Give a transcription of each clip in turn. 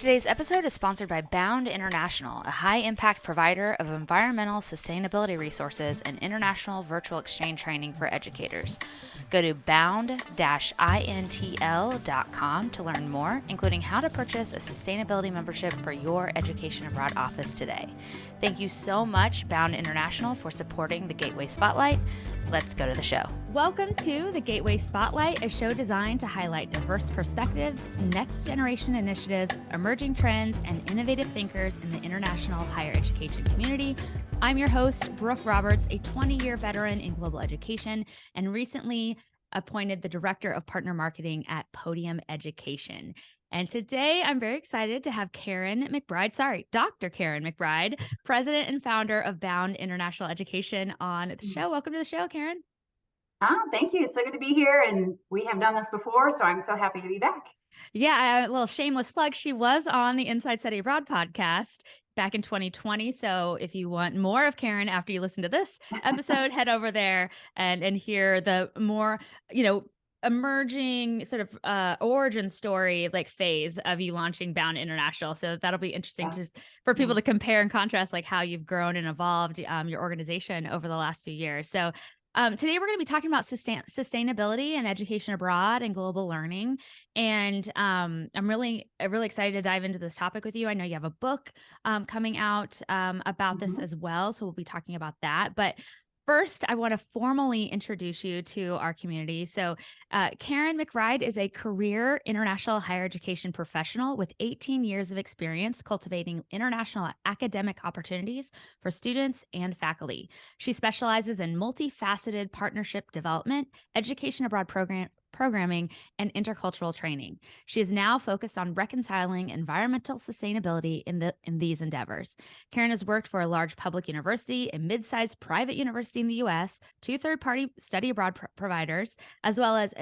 Today's episode is sponsored by Bound International, a high-impact provider of environmental sustainability resources and international virtual exchange training for educators. Go to bound-intl.com to learn more, including how to purchase a sustainability membership for your Education Abroad office today. Thank you so much, Bound International, for supporting the Gateway Spotlight. Let's go to the show. Welcome to the Gateway Spotlight, a show designed to highlight diverse perspectives, next generation initiatives, emerging trends, and innovative thinkers in the international higher education community. I'm your host, Brooke Roberts, a 20-year veteran in global education and recently appointed the Director of Partner Marketing at Podium Education. And today I'm very excited to have Dr. Karen McBride, President and Founder of Bound International Education on the show. Welcome to the show, Karen. Thank you. So good to be here. And we have done this before, so I'm so happy to be back. Yeah, a little shameless plug. She was on the Inside Study Abroad podcast back in 2020. So if you want more of Karen after you listen to this episode, head over there and hear the more, emerging sort of origin story phase of you launching Bound International. So that'll be interesting for people to compare and contrast how you've grown and evolved your organization over the last few years. So today we're going to be talking about sustainability and education abroad and global learning. And I'm really excited to dive into this topic with you. I know you have a book coming out about this as well. So we'll be talking about that. But first, I want to formally introduce you to our community. So Karen McBride is a career international higher education professional with 18 years of experience cultivating international academic opportunities for students and faculty. She specializes in multi-faceted partnership development, education abroad programming, and intercultural training. She is now focused on reconciling environmental sustainability in these endeavors. Karen has worked for a large public university, a mid-sized private university in the U.S., 2 third-party study abroad providers, as well as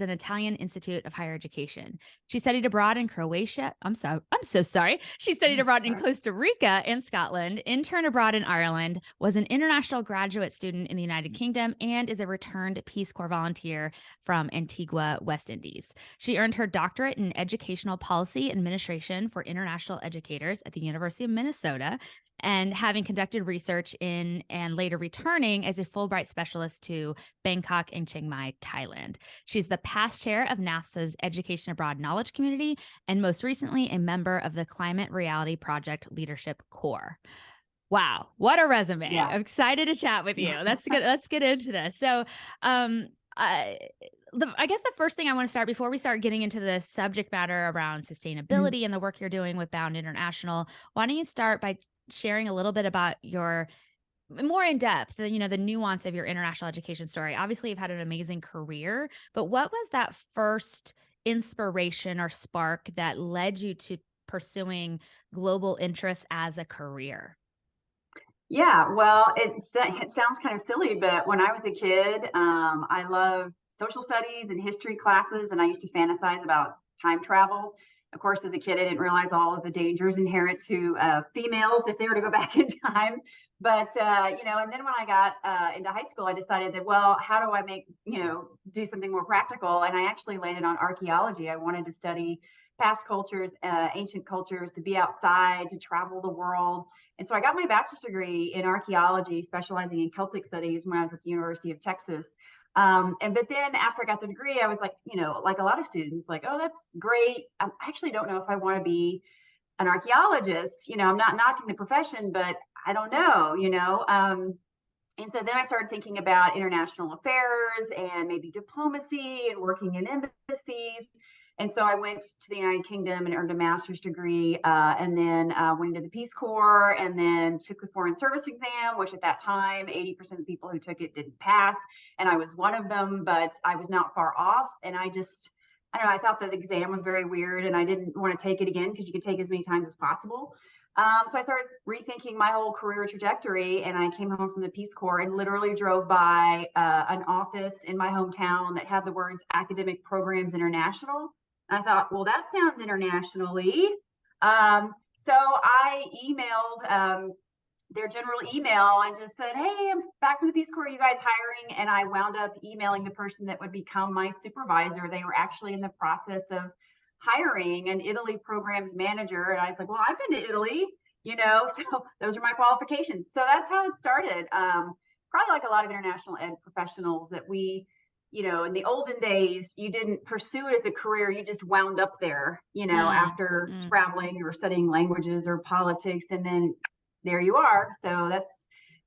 an Italian Institute of Higher Education. She studied abroad in Croatia. I'm so sorry. She studied abroad in Costa Rica and Scotland, interned abroad in Ireland, was an international graduate student in the United Kingdom, and is a returned Peace Corps volunteer from Antigua, West Indies. She earned her doctorate in educational policy administration for international educators at the University of Minnesota, and having conducted research in and later returning as a Fulbright Specialist to Bangkok and Chiang Mai, Thailand. She's the past chair of NAFSA's Education Abroad Knowledge Community, and most recently a member of the Climate Reality Project Leadership Corps. Wow, what a resume. Yeah. I'm excited to chat with you. That's good. Let's get into this. So I guess the first thing I want to start before we start getting into the subject matter around sustainability and the work you're doing with Bound International, why don't you start by sharing a little bit about your more in depth, the nuance of your international education story. Obviously, you've had an amazing career, but what was that first inspiration or spark that led you to pursuing global interests as a career? Yeah, well, it sounds kind of silly, but when I was a kid, I loved social studies and history classes, and I used to fantasize about time travel. Of course, as a kid, I didn't realize all of the dangers inherent to females if they were to go back in time. But, and then when I got into high school, I decided that, well, how do I do something more practical? And I actually landed on archaeology. I wanted to study past cultures, ancient cultures, to be outside, to travel the world. And so I got my bachelor's degree in archaeology, specializing in Celtic studies when I was at the University of Texas. But then after I got the degree, I was like, like a lot of students, oh, that's great. I actually don't know if I want to be an archaeologist. I'm not knocking the profession, but I don't know, and so then I started thinking about international affairs and maybe diplomacy and working in embassies. And so I went to the United Kingdom and earned a master's degree, and then went into the Peace Corps, and then took the foreign service exam, which at that time, 80% of the people who took it didn't pass. And I was one of them, but I was not far off. And I don't know, I thought that the exam was very weird, and I didn't want to take it again because you could take as many times as possible. So I started rethinking my whole career trajectory, and I came home from the Peace Corps and literally drove by an office in my hometown that had the words Academic Programs International. I thought, well, that sounds internationally. So I emailed their general email and just said, hey, I'm back from the Peace Corps, you guys hiring? And I wound up emailing the person that would become my supervisor. They were actually in the process of hiring an Italy programs manager. And I was like, well, I've been to Italy, so those are my qualifications. So that's how it started. Probably like a lot of international ed professionals that we, in the olden days, you didn't pursue it as a career. You just wound up there, after traveling or studying languages or politics. And then there you are. So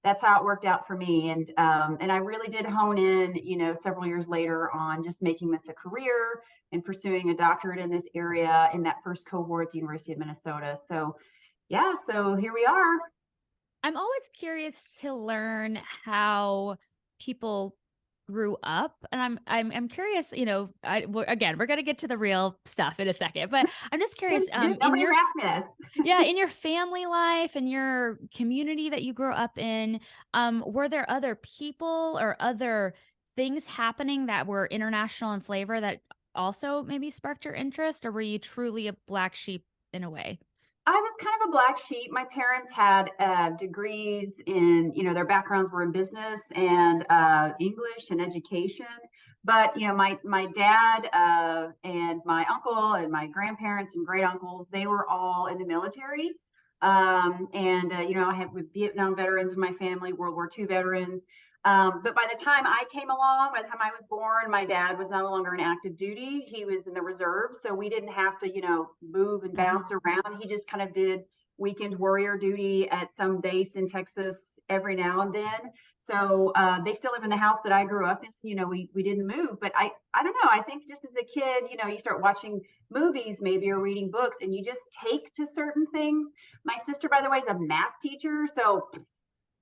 that's how it worked out for me. And I really did hone in, several years later on just making this a career and pursuing a doctorate in this area in that first cohort at the University of Minnesota. So yeah, so here we are. I'm always curious to learn how people grew up, and I'm curious. Again, we're gonna get to the real stuff in a second, but I'm just curious. In Nobody your asked me this. yeah, in your family life and your community that you grew up in, were there other people or other things happening that were international in flavor that also maybe sparked your interest, or were you truly a black sheep in a way? I was kind of a black sheep. My parents had degrees in, their backgrounds were in business and English and education. But my dad and my uncle and my grandparents and great uncles, they were all in the military. I have Vietnam veterans in my family, World War II veterans. But by the time I came along, by the time I was born, my dad was no longer in active duty. He was in the reserves. So we didn't have to, move and bounce around. He just kind of did weekend warrior duty at some base in Texas every now and then. So they still live in the house that I grew up in. We didn't move. But I don't know. I think just as a kid, you start watching movies maybe or reading books and you just take to certain things. My sister, by the way, is a math teacher. So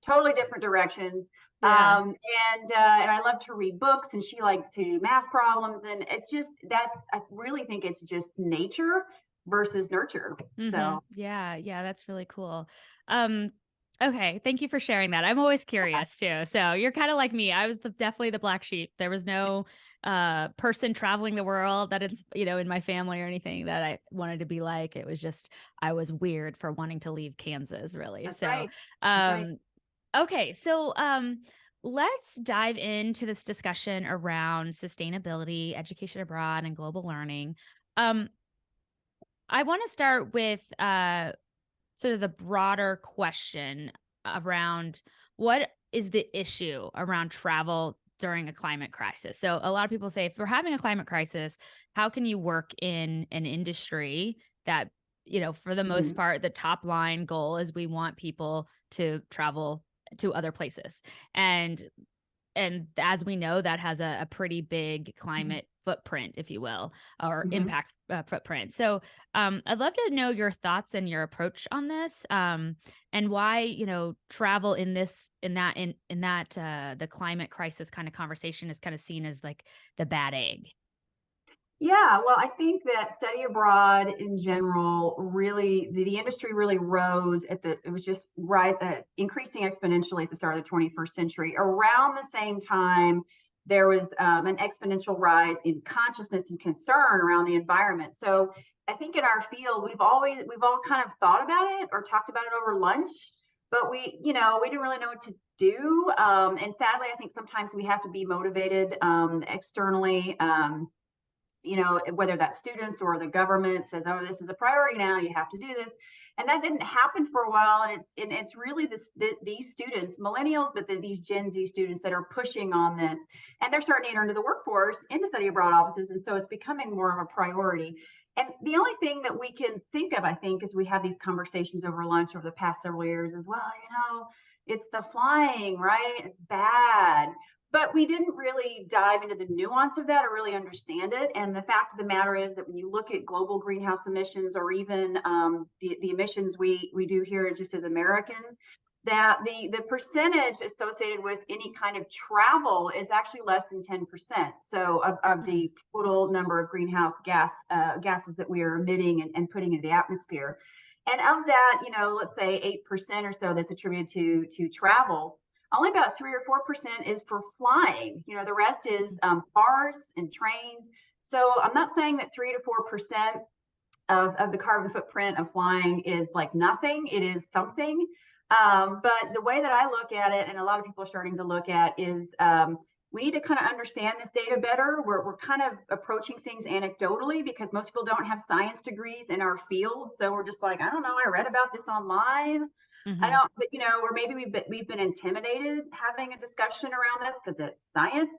totally different directions. Yeah. And I love to read books and she liked to do math problems. And it's just, I really think it's just nature versus nurture. So Yeah, that's really cool. Okay, thank you for sharing that. I'm always curious too. So you're kind of like me. I was definitely the black sheep. There was no person traveling the world that it's, in my family or anything that I wanted to be like. It was just I was weird for wanting to leave Kansas, really. that's So right. That's right. okay, so let's dive into this discussion around sustainability, education abroad, and global learning. I want to start with sort of the broader question around what is the issue around travel during a climate crisis. So a lot of people say if we're having a climate crisis, how can you work in an industry that, for the most part, the top line goal is we want people to travel to other places. And as we know, that has a pretty big climate footprint, if you will, or impact footprint. So I'd love to know your thoughts and your approach on this, and why travel in that the climate crisis kind of conversation is kind of seen as like the bad egg. Yeah, well, I think that study abroad in general really the industry really rose it was just right increasing exponentially at the start of the 21st century. Around the same time, there was an exponential rise in consciousness and concern around the environment. So I think in our field, we've all kind of thought about it or talked about it over lunch, but we didn't really know what to do. And sadly, I think sometimes we have to be motivated externally. Whether that's students or the government says, oh, this is a priority now, you have to do this. And that didn't happen for a while. And it's really these students, millennials, but these Gen Z students that are pushing on this. And they're starting to enter into the workforce, into study abroad offices. And so it's becoming more of a priority. And the only thing that we can think of, I think, as we have these conversations over lunch over the past several years is, well, it's the flying, right? It's bad. But we didn't really dive into the nuance of that or really understand it. And the fact of the matter is that when you look at global greenhouse emissions or even the emissions we do here just as Americans, that the percentage associated with any kind of travel is actually less than 10%. So of the total number of greenhouse gases that we are emitting and putting into the atmosphere. And of that, let's say 8% or so that's attributed to travel. Only about 3 or 4% is for flying. The rest is cars and trains. So I'm not saying that 3 to 4% of the carbon footprint of flying is like nothing. It is something. But the way that I look at it, and a lot of people are starting to look at, is we need to kind of understand this data better. We're kind of approaching things anecdotally because most people don't have science degrees in our field. So we're just like, I don't know, I read about this online. I Hmm. don't, but or maybe we've been intimidated having a discussion around this because it's science.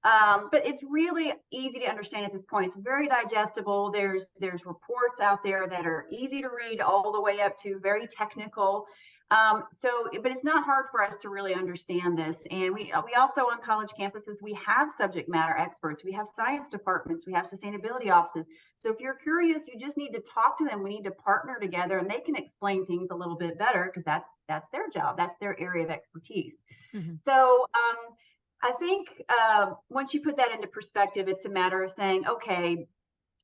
But it's really easy to understand at this point. It's very digestible. There's reports out there that are easy to read all the way up to very technical. But it's not hard for us to really understand this. And we also on college campuses, we have subject matter experts, we have science departments, we have sustainability offices. So if you're curious, you just need to talk to them. We need to partner together, and they can explain things a little bit better because that's their job, that's their area of expertise. Hmm. So I think once you put that into perspective, it's a matter of saying, okay,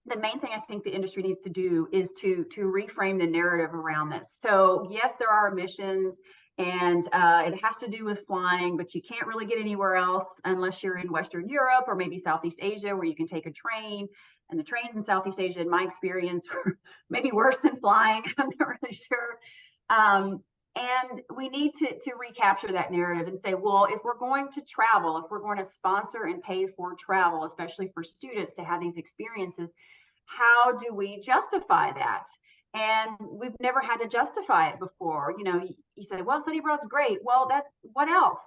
the main thing I think the industry needs to do is to reframe the narrative around this. So yes, there are emissions, and it has to do with flying, but you can't really get anywhere else unless you're in Western Europe or maybe Southeast Asia, where you can take a train. And the trains in Southeast Asia, in my experience, were maybe worse than flying. I'm not really sure. Um, and we need to recapture that narrative and say, well, if we're going to travel, if we're going to sponsor and pay for travel, especially for students to have these experiences, how do we justify that? And we've never had to justify it before. You say, well, study abroad's great. Well, what else?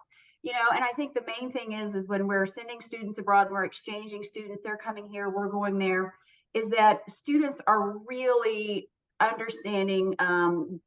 And I think the main thing is when we're sending students abroad, we're exchanging students, they're coming here, we're going there, is that students are really understanding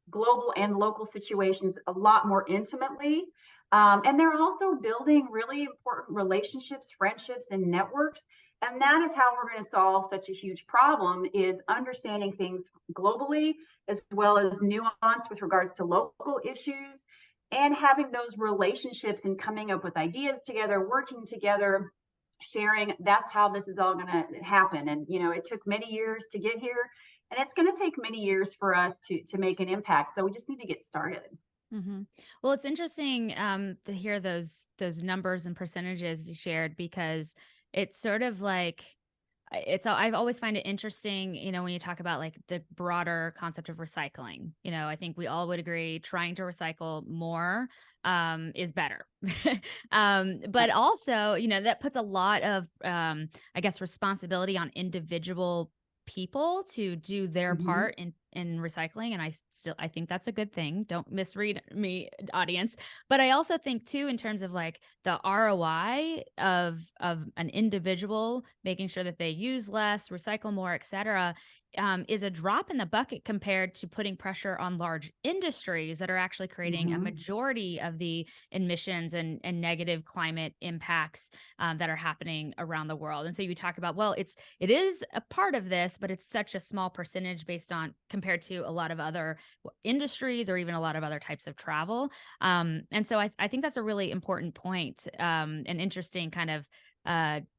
global and local situations a lot more intimately. And they're also building really important relationships, friendships, and networks. And that is how we're going to solve such a huge problem, is understanding things globally as well as nuance with regards to local issues, and having those relationships and coming up with ideas together, working together, sharing. That's how this is all going to happen. And it took many years to get here, and it's going to take many years for us to make an impact. So we just need to get started. Hmm. Well, it's interesting to hear those numbers and percentages you shared, because it's sort of like I've always find it interesting, when you talk about like the broader concept of recycling. I think we all would agree trying to recycle more is better. But also, that puts a lot of, I guess, responsibility on individual people to do their Mm-hmm. part in recycling. And I think that's a good thing. Don't misread me, audience. But I also think too, in terms of like the ROI of an individual making sure that they use less, recycle more, etc., is a drop in the bucket compared to putting pressure on large industries that are actually creating a Mm-hmm. majority of the emissions and negative climate impacts that are happening around the world. And so you talk about, well, it is a part of this, but it's such a small percentage based on compared to a lot of other industries or even a lot of other types of travel. And so I think that's a really important point, an interesting kind of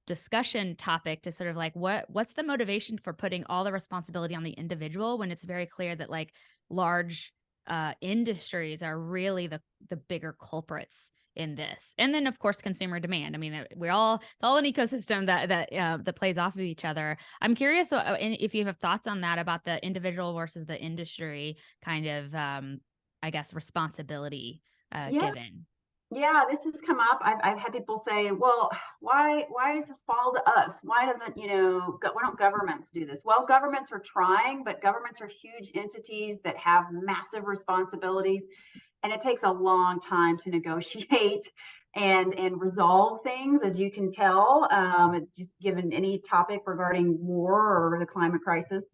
discussion topic, to sort of like what's the motivation for putting all the responsibility on the individual when it's very clear that like large industries are really the bigger culprits in this. And then of course consumer demand. I mean, it's all an ecosystem that plays off of each other. I'm curious if you have thoughts on that, about the individual versus the industry kind of I guess responsibility Yeah. given. Yeah, this has come up. I've had people say, well, why does this fall to us? Why doesn't, why don't governments do this? Well, governments are trying, but governments are huge entities that have massive responsibilities, and it takes a long time to negotiate and resolve things, as you can tell, just given any topic regarding war or the climate crisis.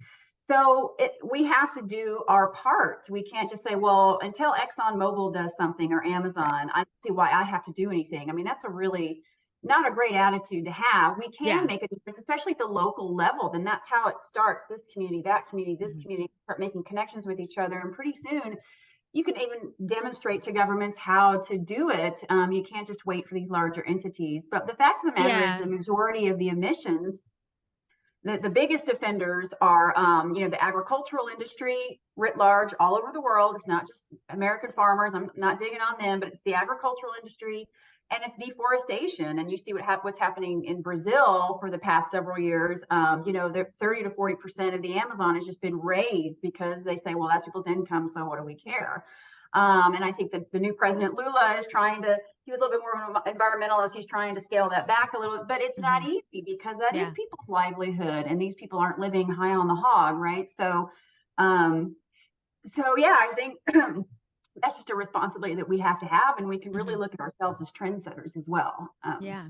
So we have to do our part. We can't just say, well, until ExxonMobil does something or Right. Amazon, I don't see why I have to do anything. I mean, that's a really not a great attitude to have. We can Yeah. make a difference, especially at the local level. Then that's how it starts. This community, that community, this Mhm. community start making connections with each other. And pretty soon you can even demonstrate to governments how to do it. You can't just wait for these larger entities. But the fact of the matter is, Yeah. the majority of the emissions, the biggest offenders are, the agricultural industry writ large all over the world. It's not just American farmers. I'm not digging on them, but it's the agricultural industry, and it's deforestation. And you see what's happening in Brazil for the past several years. 30 to 40% of the Amazon has just been raised because they say, well, that's people's income, so what do we care? And I think that the new president Lula is trying to, he was a little bit more of an environmentalist. He's trying to scale that back a little bit, but it's not Mhm. easy because that is Yeah. people's livelihood, and these people aren't living high on the hog, right? Um, so yeah, I think that's just a responsibility that we have to have, and we can really Mhm. look at ourselves as trendsetters as well. Yeah.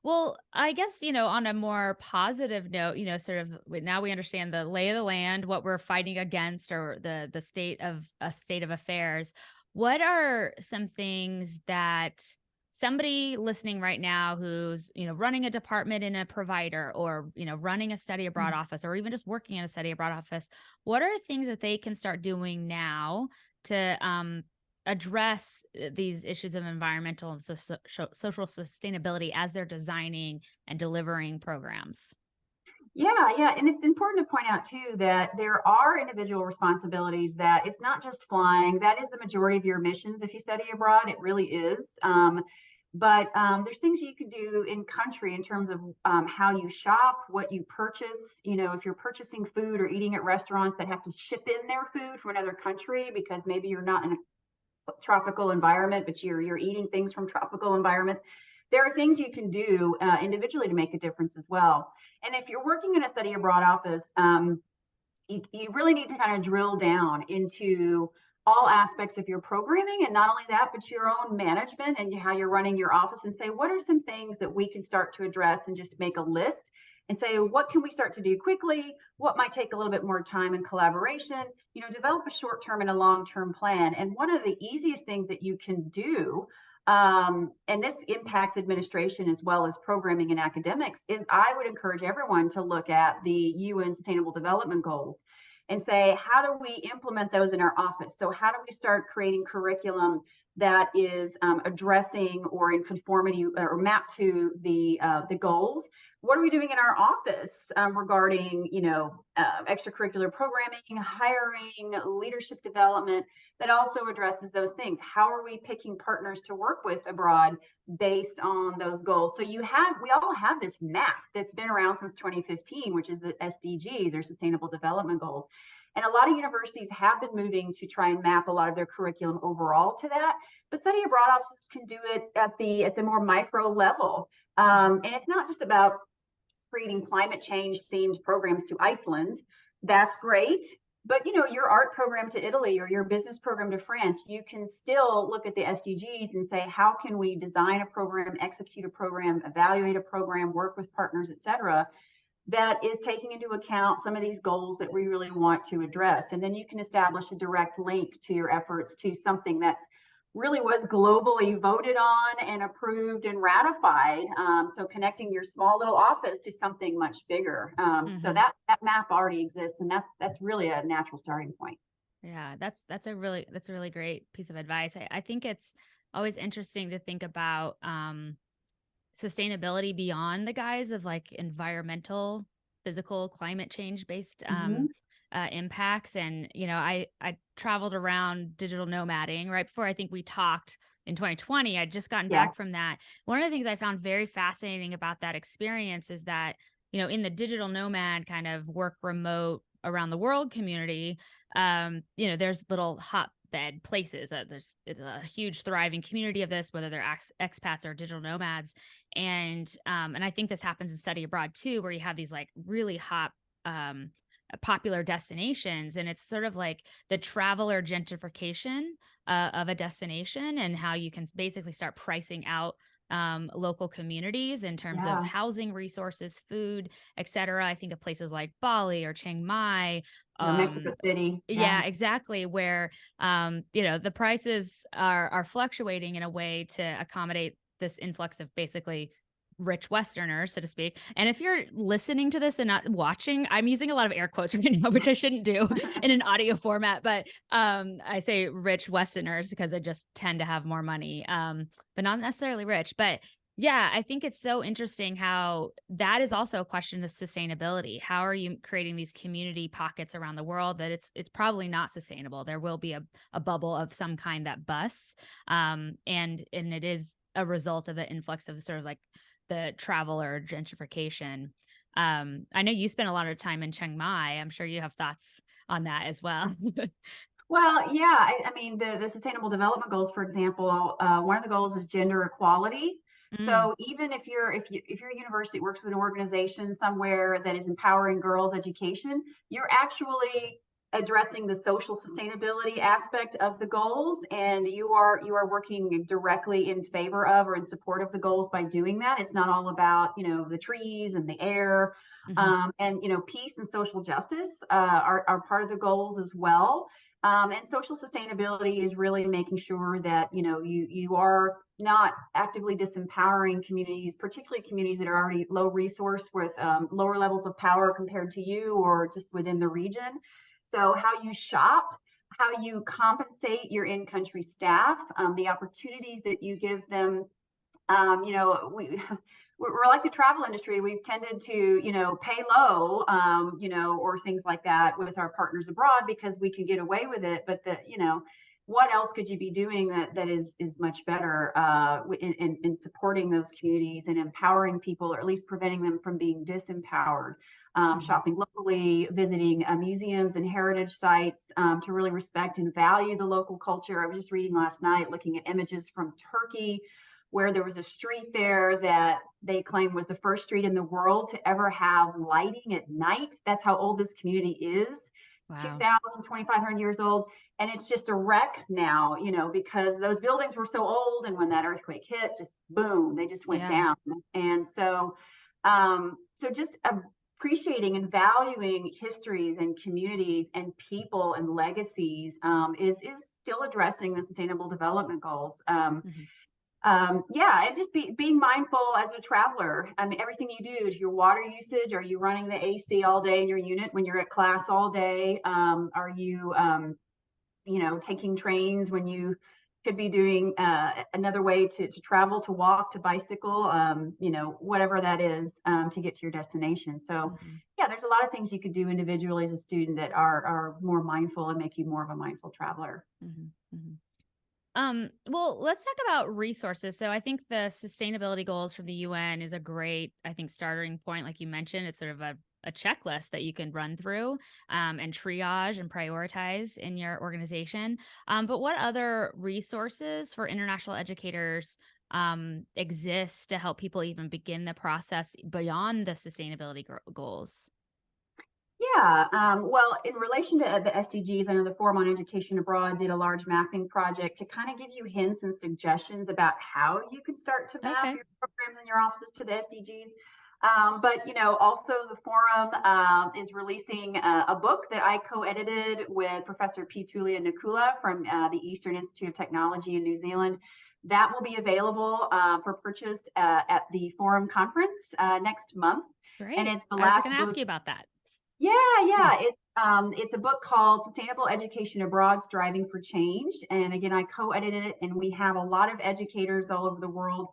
Well, I guess, on a more positive note, sort of now we understand the lay of the land, what we're fighting against, or the state of affairs. What are some things that somebody listening right now who's, running a department in a provider, or, running a study abroad office, or even just working in a study abroad office, what are things that they can start doing now to address these issues of environmental and social sustainability as they're designing and delivering programs? Yeah, yeah. And it's important to point out too that there are individual responsibilities, that it's not just flying. That is the majority of your missions if you study abroad. It really is. But there's things you can do in country in terms of how you shop, what you purchase. If you're purchasing food or eating at restaurants that have to ship in their food from another country because maybe you're not in a tropical environment, but you're eating things from tropical environments. There are things you can do individually to make a difference as well. And if you're working in a study abroad office, you really need to kind of drill down into all aspects of your programming, and not only that, but your own management and how you're running your office, and say, what are some things that we can start to address, and just make a list and say, what can we start to do quickly? What might take a little bit more time and collaboration? Develop a short-term and a long-term plan. And one of the easiest things that you can do, and this impacts administration as well as programming and academics, is I would encourage everyone to look at the UN Sustainable Development Goals and say, how do we implement those in our office? So how do we start creating curriculum that is addressing or in conformity or mapped to the goals? What are we doing in our office regarding, extracurricular programming, hiring, leadership development, that also addresses those things? How are we picking partners to work with abroad based on those goals? So we all have this map that's been around since 2015, which is the SDGs, or Sustainable Development Goals. And a lot of universities have been moving to try and map a lot of their curriculum overall to that. But study abroad offices can do it at the more micro level. And it's not just about creating climate change themed programs to Iceland. That's great. But your art program to Italy, or your business program to France, you can still look at the SDGs and say, how can we design a program, execute a program, evaluate a program, work with partners, et cetera, that is taking into account some of these goals that we really want to address. And then you can establish a direct link to your efforts to something that's really was globally voted on and approved and ratified. So connecting your small little office to something much bigger. So Mhm. that map already exists, and that's really a natural starting point. Yeah, that's a really great piece of advice. I think it's always interesting to think about sustainability beyond the guise of like environmental, physical, climate change based Mm-hmm. impacts. And I traveled around digital nomading right before I think we talked in 2020. I'd just gotten Yeah. back from that. One of the things I found very fascinating about that experience is that in the digital nomad kind of work remote around the world community, there's little hotbed places that there's a huge thriving community of this, whether they're expats or digital nomads. And I think this happens in study abroad too, where you have these like really hot popular destinations, and it's sort of like the traveler gentrification of a destination, and how you can basically start pricing out local communities in terms of Yeah. housing resources, food, etc. I think of places like Bali or Chiang Mai. Mexico City. Yeah. Yeah, exactly. Where the prices are fluctuating in a way to accommodate this influx of basically rich Westerners, so to speak. And if you're listening to this and not watching, I'm using a lot of air quotes right now, which I shouldn't do in an audio format. But I say rich Westerners because I just tend to have more money, but not necessarily rich. But yeah, I think it's so interesting how that is also a question of sustainability. How are you creating these community pockets around the world that it's probably not sustainable? There will be a bubble of some kind that busts, and it is a result of the influx of sort of like the travel or gentrification. I know you spent a lot of time in Chiang Mai. I'm sure you have thoughts on that as well. Well, yeah, I mean, the Sustainable Development Goals, for example, one of the goals is gender equality. Mm, So even if you're a university that works with an organization somewhere that is empowering girls' education, you're actually addressing the social sustainability aspect of the goals, and you are working directly in favor of or in support of the goals by doing that. It's not all about, the trees and the air, hmm and peace and social justice are part of the goals as well. And social sustainability is really making sure that you are not actively disempowering communities, particularly communities that are already low resource with lower levels of power compared to you or just within the region. So how you shop, how you compensate your in-country staff, the opportunities that you give them. We're like the travel industry. We've tended to, pay low, or things like that with our partners abroad because we can get away with it. But what else could you be doing that is much better in supporting those communities and empowering people, or at least preventing them from being disempowered? hmm Shopping locally, visiting museums and heritage sites to really respect and value the local culture. I was just reading last night, looking at images from Turkey, where there was a street there that they claim was the first street in the world to ever have lighting at night. That's how old this community is. It's Wow. 2,000, 2,500 years old. And it's just a wreck now, because those buildings were so old. And when that earthquake hit, just boom, they just went Yeah. down. And so just appreciating and valuing histories and communities and people and legacies is still addressing the Sustainable Development Goals. hmm Yeah, and just being mindful as a traveler. I mean, everything you do, to your water usage. Are you running the AC all day in your unit when you're at class all day? Are you, taking trains when you could be doing another way to travel, to walk, to bicycle, whatever that is, to get to your destination. So, hmm yeah, there's a lot of things you could do individually as a student that are more mindful and make you more of a mindful traveler. hmm hmm well, let's talk about resources. So I think the sustainability goals from the UN is a great, I think, starting point. Like you mentioned, it's sort of a checklist that you can run through and triage and prioritize in your organization. But what other resources for international educators exist to help people even begin the process beyond the sustainability goals? Yeah, well, in relation to the SDGs, I know the Forum on Education Abroad did a large mapping project to kind of give you hints and suggestions about how you can start to map Okay, your programs in your offices to the SDGs. But also the Forum is releasing a book that I co-edited with Professor Pitulia Nakula from the Eastern Institute of Technology in New Zealand. That will be available for purchase at the Forum conference next month, and great. it's the I was last going to ask book. you about that. Yeah, Yeah. yeah. It's a book called Sustainable Education Abroad: Striving for Change. And again, I co-edited it, and we have a lot of educators all over the world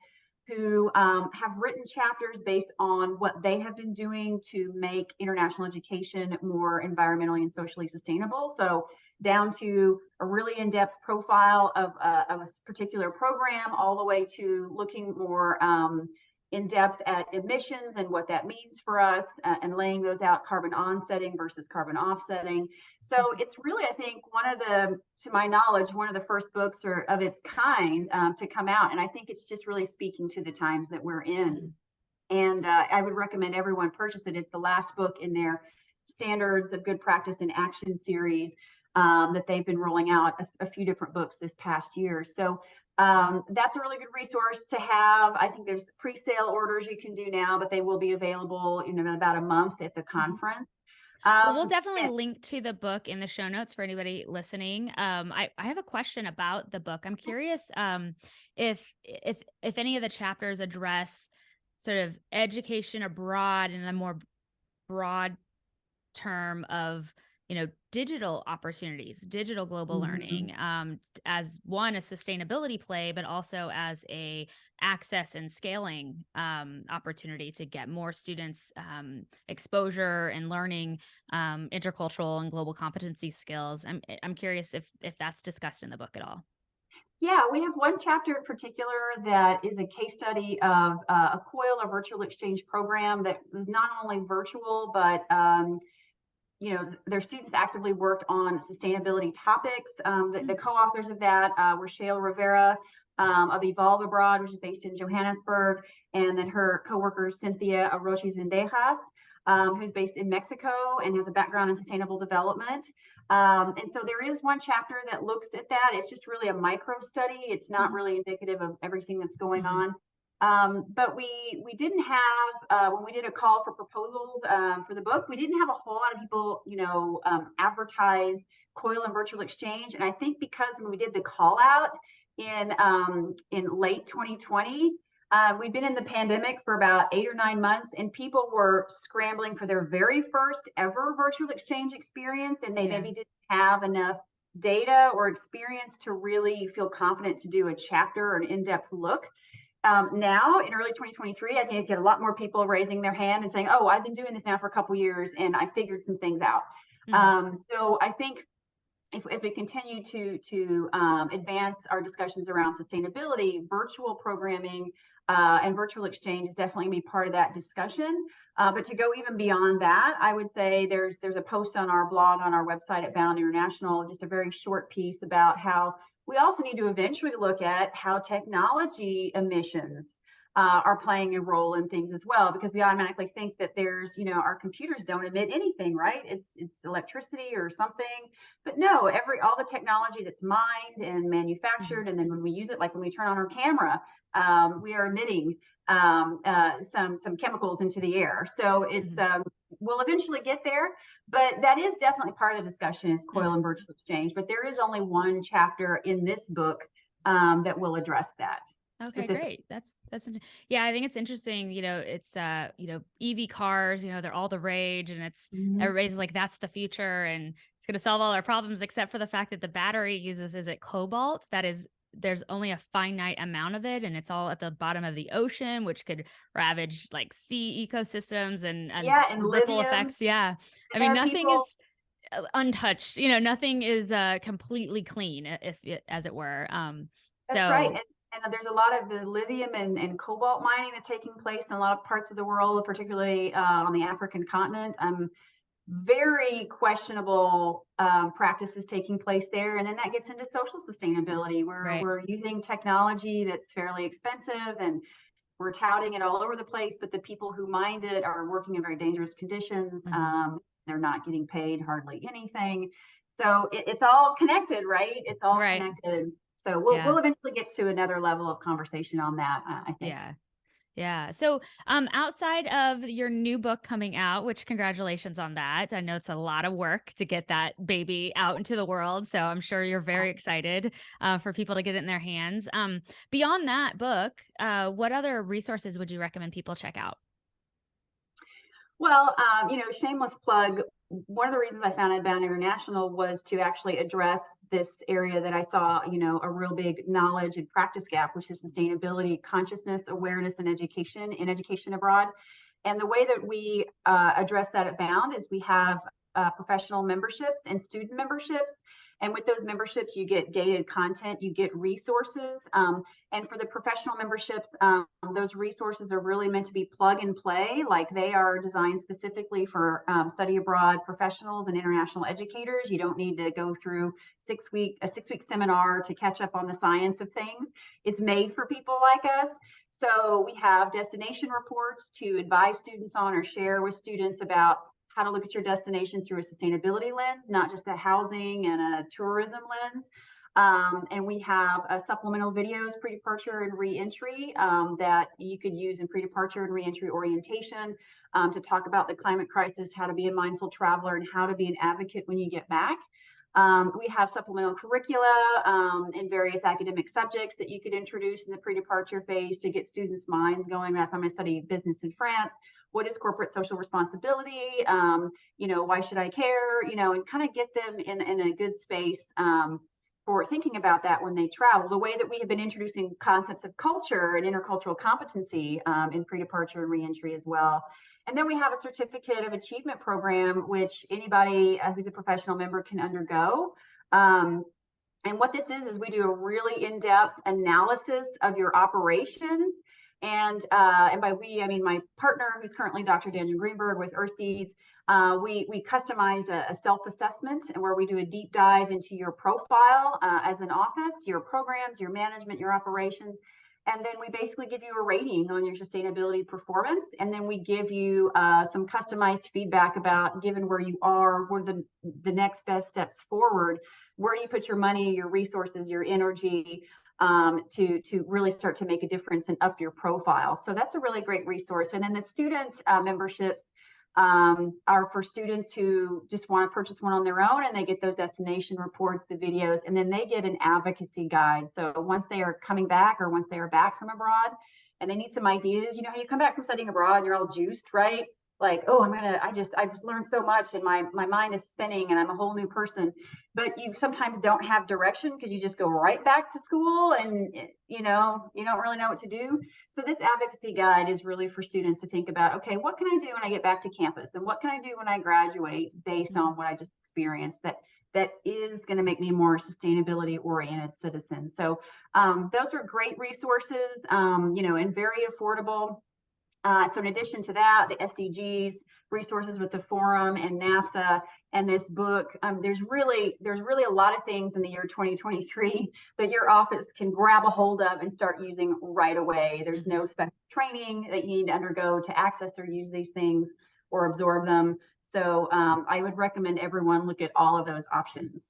who have written chapters based on what they have been doing to make international education more environmentally and socially sustainable. So down to a really in-depth profile of a particular program, all the way to looking more in depth at emissions and what that means for us, and laying those out, carbon onsetting versus carbon offsetting. So it's really, I think, to my knowledge, one of the first books of its kind to come out. And I think it's just really speaking to the times that we're in. Mhm. And I would recommend everyone purchase it. It's the last book in their Standards of Good Practice in Action series that they've been rolling out a few different books this past year. So that's a really good resource to have. I think there's pre-sale orders you can do now, but they will be available in about a month at the Mhm. conference. Well, we'll Um, definitely and, link to the book in the show notes for anybody listening. I have a question about the book. I'm curious if any of the chapters address sort of education abroad in a more broad term of digital opportunities, digital global Mhm. learning, as one a sustainability play, but also as a access and scaling opportunity to get more students exposure and learning intercultural and global competency skills. I'm curious if that's discussed in the book at all. Yeah, we have one chapter in particular that is a case study of a virtual exchange program that was not only virtual, but their students actively worked on sustainability topics. The co-authors of that were Shale Rivera of Evolve Abroad, which is based in Johannesburg, and then her co-worker Cynthia Arochi Zendejas, who's based in Mexico and has a background in sustainable development. And so there is one chapter that looks at that. It's just really a micro study. It's not really indicative of everything that's going on. But we didn't have, when we did a call for proposals for the book, we didn't have a whole lot of people, advertise COIL and virtual exchange. And I think because when we did the call out in late 2020, we'd been in the pandemic for about 8 or 9 months, and people were scrambling for their very first ever virtual exchange experience, and they maybe didn't have enough data or experience to really feel confident to do a chapter or an in-depth look. Now in early 2023, I think I get a lot more people raising their hand and saying, oh, I've been doing this now for a couple of years and I figured some things out. So I think as we continue to advance our discussions around sustainability, virtual programming and virtual exchange is definitely going to be part of that discussion. But to go even beyond that, I would say there's a post on our blog on our website at Bound International, just a very short piece about how we also need to eventually look at how technology emissions are playing a role in things as well, because we automatically think that there's, our computers don't emit anything, right? It's electricity or something, but no, all the technology that's mined and manufactured, and then when we use it, like when we turn on our camera, we are emitting some chemicals into the air. So it's we'll eventually get there, but that is definitely part of the discussion is COIL and virtual exchange. But there is only one chapter in this book that will address that. Okay, great. That's I think it's interesting. It's EV cars. They're all the rage, and it's everybody's like, that's the future, and it's going to solve all our problems, except for the fact that the battery uses cobalt. There's only a finite amount of it, and it's all at the bottom of the ocean, which could ravage like sea ecosystems and ripple effects. Yeah, I mean, nothing is untouched. Nothing is completely clean, as it were. That's right. And there's a lot of the lithium and cobalt mining that's taking place in a lot of parts of the world, particularly on the African continent. Very questionable practices taking place there. And then that gets into social sustainability, where we're using technology that's fairly expensive and we're touting it all over the place, but the people who mined it are working in very dangerous conditions. They're not getting paid hardly anything. So it's all connected, right? It's all connected. So we'll eventually get to another level of conversation on that, I think. Yeah. So outside of your new book coming out, which congratulations on that. I know it's a lot of work to get that baby out into the world. So I'm sure you're very excited for people to get it in their hands. Beyond that book, what other resources would you recommend people check out? Well, shameless plug. One of the reasons I founded Bound International was to actually address this area that I saw, a real big knowledge and practice gap, which is sustainability, consciousness, awareness, and education abroad. And the way that we address that at Bound is we have professional memberships and student memberships. And with those memberships, you get gated content, you get resources. And for the professional memberships, those resources are really meant to be plug and play. Like they are designed specifically for study abroad professionals and international educators. You don't need to go through a 6-week seminar to catch up on the science of things. It's made for people like us. So we have destination reports to advise students on or share with students about how to look at your destination through a sustainability lens, not just a housing and a tourism lens. And we have supplemental videos, pre-departure and re-entry, that you could use in pre-departure and re-entry orientation to talk about the climate crisis, how to be a mindful traveler, and how to be an advocate when you get back. We have supplemental curricula in various academic subjects that you could introduce in the pre-departure phase to get students' minds going. If I'm going to study business in France, what is corporate social responsibility? Why should I care? And kind of get them in a good space for thinking about that when they travel. The way that we have been introducing concepts of culture and intercultural competency in pre-departure and re-entry as well. And then we have a certificate of achievement program, which anybody who's a professional member can undergo. And what this is we do a really in-depth analysis of your operations. And by we, I mean my partner, who's currently Dr. Daniel Greenberg with Earth Deeds. We customized a self-assessment and where we do a deep dive into your profile as an office, your programs, your management, your operations. And then we basically give you a rating on your sustainability performance. And then we give you some customized feedback about, given where you are, what are the next best steps forward? Where do you put your money, your resources, your energy to really start to make a difference and up your profile? So that's a really great resource. And then the student memberships are for students who just want to purchase one on their own, and they get those destination reports, the videos, and then they get an advocacy guide. So once they are coming back or once they are back from abroad and they need some ideas, you know how you come back from studying abroad and you're all juiced, right? Like, oh, I just learned so much and my mind is spinning and I'm a whole new person. But you sometimes don't have direction because you just go right back to school and you don't really know what to do. So this advocacy guide is really for students to think about, okay, what can I do when I get back to campus? And what can I do when I graduate based on what I just experienced that is going to make me a more sustainability oriented citizen? So those are great resources, and very affordable. So in addition to that, the SDGs, resources with the forum and NAFSA and this book, there's really a lot of things in the year 2023 that your office can grab a hold of and start using right away. There's no special training that you need to undergo to access or use these things or absorb them. So I would recommend everyone look at all of those options.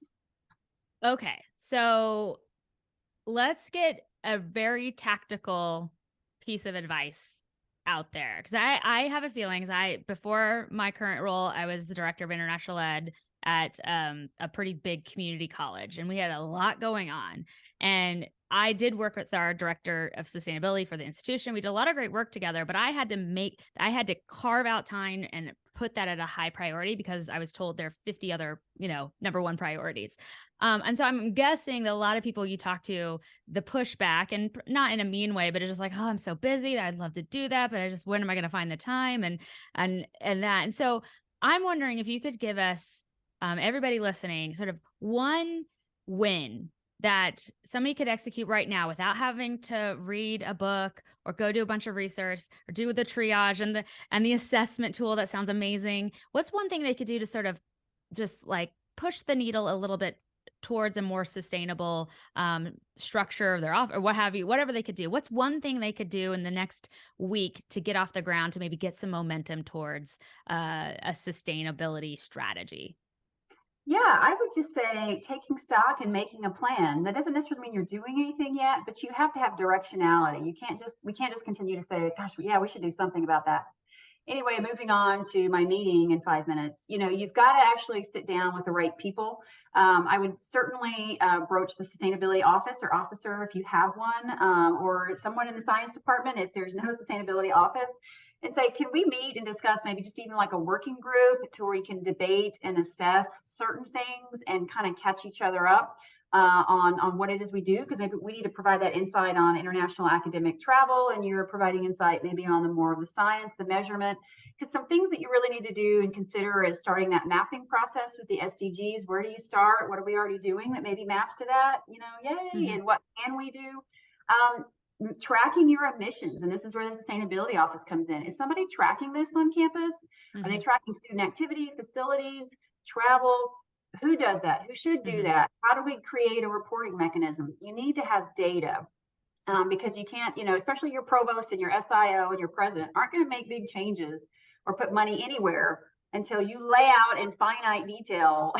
Okay, so let's get a very tactical piece of advice out there, because I have a feeling, before my current role, I was the director of international ed at a pretty big community college, and we had a lot going on. And I did work with our director of sustainability for the institution. We did a lot of great work together, but I had to carve out time and put that at a high priority because I was told there are 50 other, number one priorities. And so I'm guessing that a lot of people you talk to, the pushback, and not in a mean way, but it's just like, oh, I'm so busy. I'd love to do that, but when am I going to find the time? And that. And so I'm wondering if you could give us, everybody listening, sort of one win that somebody could execute right now without having to read a book or go do a bunch of research or do the triage and the assessment tool. That sounds amazing. What's one thing they could do to sort of just like push the needle a little bit towards a more sustainable structure of their office or what have you, whatever they could do? What's one thing they could do in the next week to get off the ground to maybe get some momentum towards a sustainability strategy? Yeah, I would just say taking stock and making a plan. That doesn't necessarily mean you're doing anything yet, but you have to have directionality. We can't just continue to say, gosh, yeah, we should do something about that. Anyway, moving on to my meeting in 5 minutes. You've got to actually sit down with the right people. I would certainly broach the sustainability office or officer if you have one, or someone in the science department if there's no sustainability office, and say, can we meet and discuss maybe just even like a working group to where we can debate and assess certain things and kind of catch each other up on what it is we do, because maybe we need to provide that insight on international academic travel and you're providing insight maybe on the more of the science, the measurement, because some things that you really need to do and consider is starting that mapping process with the SDGs. Where do you start? What are we already doing that maybe maps to that? Yay. And what can we do? Tracking your emissions, and this is where the sustainability office comes in. Is somebody tracking this on campus? Are they tracking student activity, facilities, travel? Who does that? Who should do that? How do we create a reporting mechanism? You need to have data, because you can't, especially your provost and your SIO and your president aren't going to make big changes or put money anywhere until you lay out in finite detail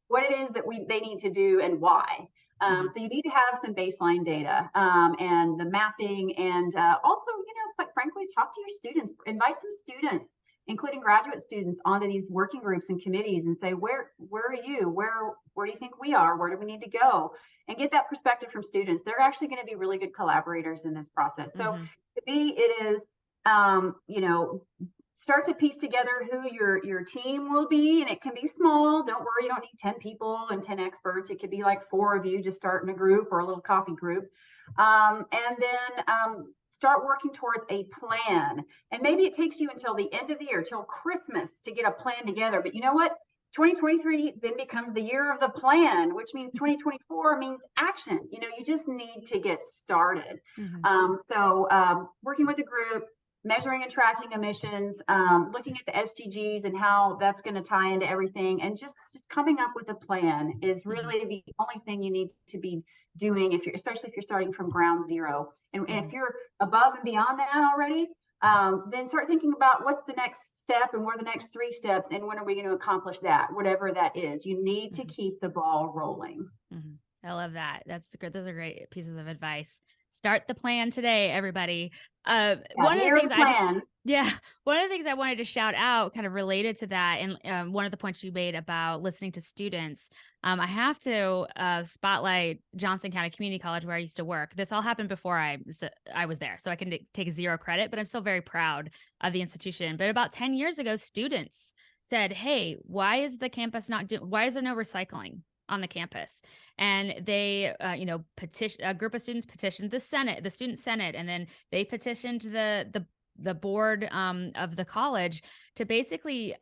what it is that they need to do and why. So you need to have some baseline data and the mapping, and also, quite frankly, talk to your students, invite some students, including graduate students, onto these working groups and committees and say, where are you? Where do you think we are? Where do we need to go? And get that perspective from students. They're actually going to be really good collaborators in this process. So to me, it is, start to piece together who your team will be, and it can be small. Don't worry, you don't need 10 people and 10 experts. It could be like 4 of you just starting a group or a little coffee group, and then start working towards a plan. And maybe it takes you until the end of the year, till Christmas, to get a plan together. But you know what? 2023 then becomes the year of the plan, which means 2024 means action. You just need to get started. So working with a group, measuring and tracking emissions, looking at the SDGs and how that's going to tie into everything, and just coming up with a plan is really the only thing you need to be doing if you're, especially if you're starting from ground zero. And if you're above and beyond that already, then start thinking about what's the next step and what are the next 3 steps and when are we going to accomplish that, whatever that is. You need to keep the ball rolling. I love that. That's good. Those are great pieces of advice. Start the plan today, everybody. One of the things one of the things I wanted to shout out kind of related to that, and one of the points you made about listening to students, I have to spotlight Johnson County Community College where I used to work. This all happened before I was there, so I can take 0 credit, but I'm still very proud of the institution. But about 10 years ago, students said, "Hey, why is the campus why is there no recycling on the campus?" And they, a group of students petitioned the student senate, and then they petitioned the board of the college to basically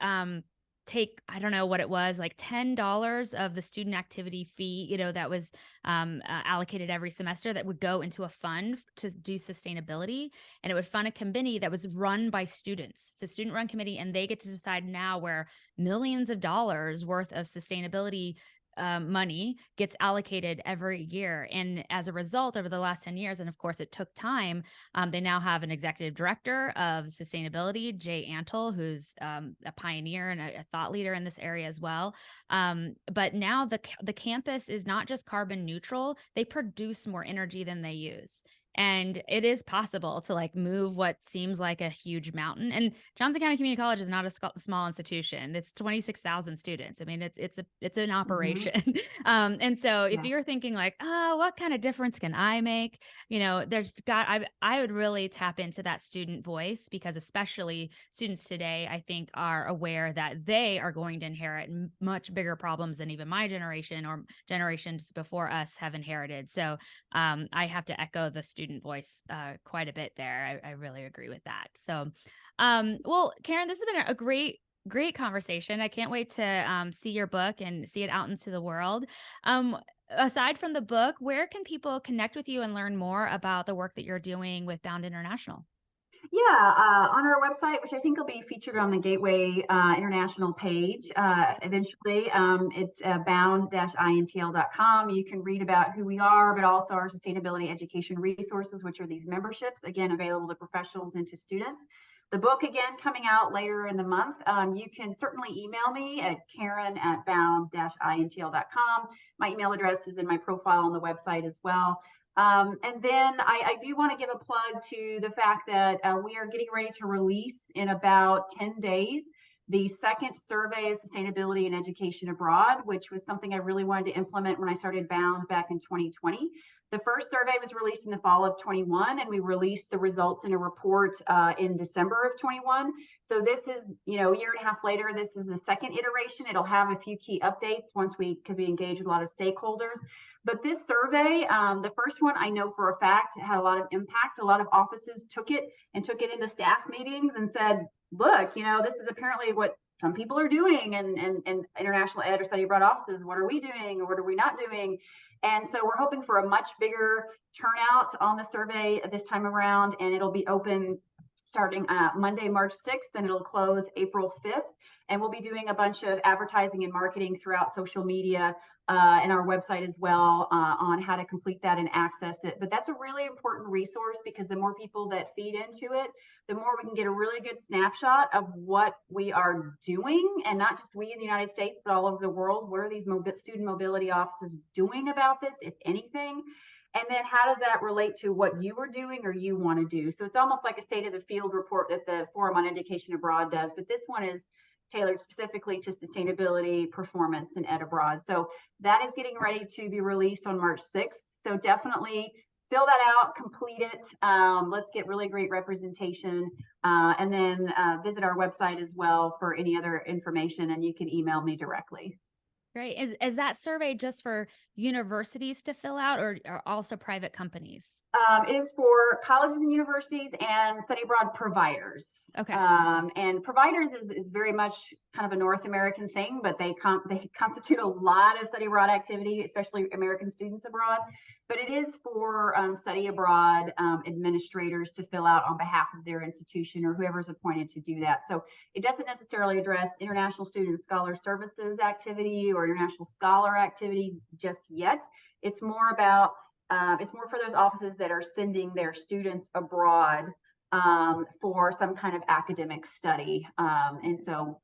take, I don't know what it was, like $10 of the student activity fee, that was allocated every semester that would go into a fund to do sustainability. And it would fund a committee that was run by students. It's a student run committee, and they get to decide now where millions of dollars worth of sustainability money gets allocated every year. And as a result, over the last 10 years, and of course it took time, they now have an executive director of sustainability, Jay Antle, who's a pioneer and a thought leader in this area as well. But now the campus is not just carbon neutral, they produce more energy than they use. And it is possible to move what seems like a huge mountain. And Johnson County Community College is not a small institution. It's 26,000 students. I mean, it's an operation. And so if you're thinking what kind of difference can I make? I would really tap into that student voice, because especially students today, I think, are aware that they are going to inherit much bigger problems than even my generation or generations before us have inherited. So I have to echo the student voice quite a bit there. I really agree with that. So, well, Karen, this has been a great conversation. I can't wait to see your book and see it out into the world. Aside from the book, where can people connect with you and learn more about the work that you're doing with Bound International? On our website, which I think will be featured on the Gateway International page eventually. It's bound-intl.com. You can read about who we are, but also our sustainability education resources, which are these memberships, again, available to professionals and to students. The book, again, coming out later in the month. You can certainly email me at karen@bound-intl.com. My email address is in my profile on the website as well. And then I do want to give a plug to the fact that we are getting ready to release in about 10 days the second survey of sustainability and education abroad, which was something I really wanted to implement when I started Bound back in 2020. The first survey was released in the fall of 21, and we released the results in a report in December of 21. So this is, a year and a half later, this is the second iteration. It'll have a few key updates once we could be engaged with a lot of stakeholders. But this survey, the first one, I know for a fact had a lot of impact. A lot of offices took it into staff meetings and said, look, this is apparently what some people are doing, and international ed or study abroad offices, what are we doing or what are we not doing? And so we're hoping for a much bigger turnout on the survey this time around, and it'll be open starting Monday, March 6th, and it'll close April 5th. And we'll be doing a bunch of advertising and marketing throughout social media and our website as well on how to complete that and access it. But that's a really important resource, because the more people that feed into it, the more we can get a really good snapshot of what we are doing, and not just we in the United States, but all over the world. What are these student mobility offices doing about this, if anything? And then how does that relate to what you are doing or you want to do? So it's almost like a state of the field report that the Forum on Education Abroad does, but this one is tailored specifically to sustainability, performance, and ed abroad. So that is getting ready to be released on March 6th. So definitely fill that out, complete it. Let's get really great representation. And then visit our website as well for any other information, and you can email me directly. Great. Is that survey just for universities to fill out, or also private companies? It is for colleges and universities and study abroad providers. Okay. And providers is very much kind of a North American thing, but they constitute a lot of study abroad activity, especially American students abroad. But it is for study abroad administrators to fill out on behalf of their institution or whoever's appointed to do that. So it doesn't necessarily address international student scholar services activity or international scholar activity just yet. It's more about it's more for those offices that are sending their students abroad for some kind of academic study. And so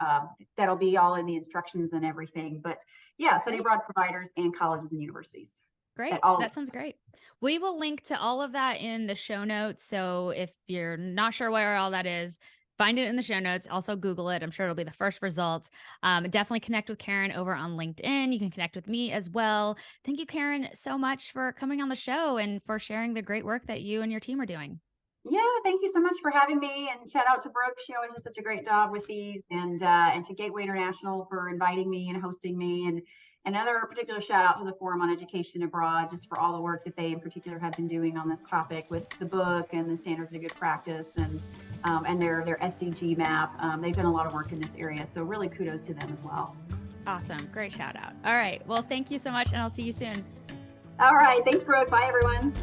that'll be all in the instructions and everything. But yeah, study abroad providers and colleges and universities. Great. That sounds great. We will link to all of that in the show notes. So if you're not sure where all that is, find it in the show notes. Also Google it. I'm sure it'll be the first result. Definitely connect with Karen over on LinkedIn. You can connect with me as well. Thank you, Karen, so much for coming on the show and for sharing the great work that you and your team are doing. Yeah, thank you so much for having me, and shout out to Brooke. She always does such a great job with these, and to Gateway International for inviting me and hosting me, and another particular shout out to the Forum on Education Abroad, just for all the work that they in particular have been doing on this topic with the book and the standards of good practice and their SDG map. They've done a lot of work in this area, so really kudos to them as well. Awesome, great shout out. All right, well, thank you so much, and I'll see you soon. All right, thanks, Brooke. Bye, everyone.